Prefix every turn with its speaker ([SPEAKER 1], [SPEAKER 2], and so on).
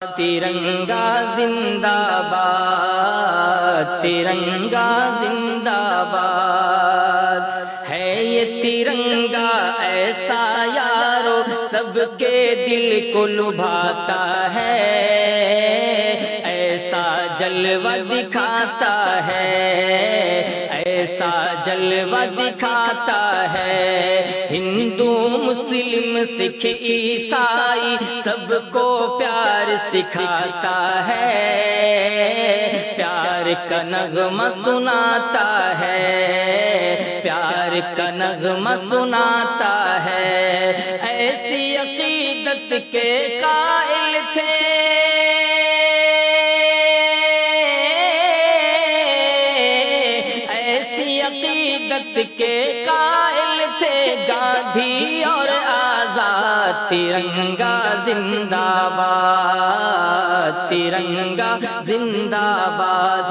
[SPEAKER 1] ترنگا زندہ باد، ترنگا زندہ باد ہے یہ ترنگا ایسا یارو سب کے دل کو لبھاتا ہے، ایسا جلوہ دکھاتا ہے، ایسا جلوہ دکھاتا ہے۔ ہندو مسلم سکھ عیسائی سب کو پیار سکھاتا ہے، پیار کا نغمہ سناتا ہے، پیار کا نغمہ سناتا ہے۔ ایسی عقیدت کے قائل تھے عقیدت کے قائل تھے گاندھی اور آزاد۔ ترنگا زندہ باد، ترنگا زندہ باد۔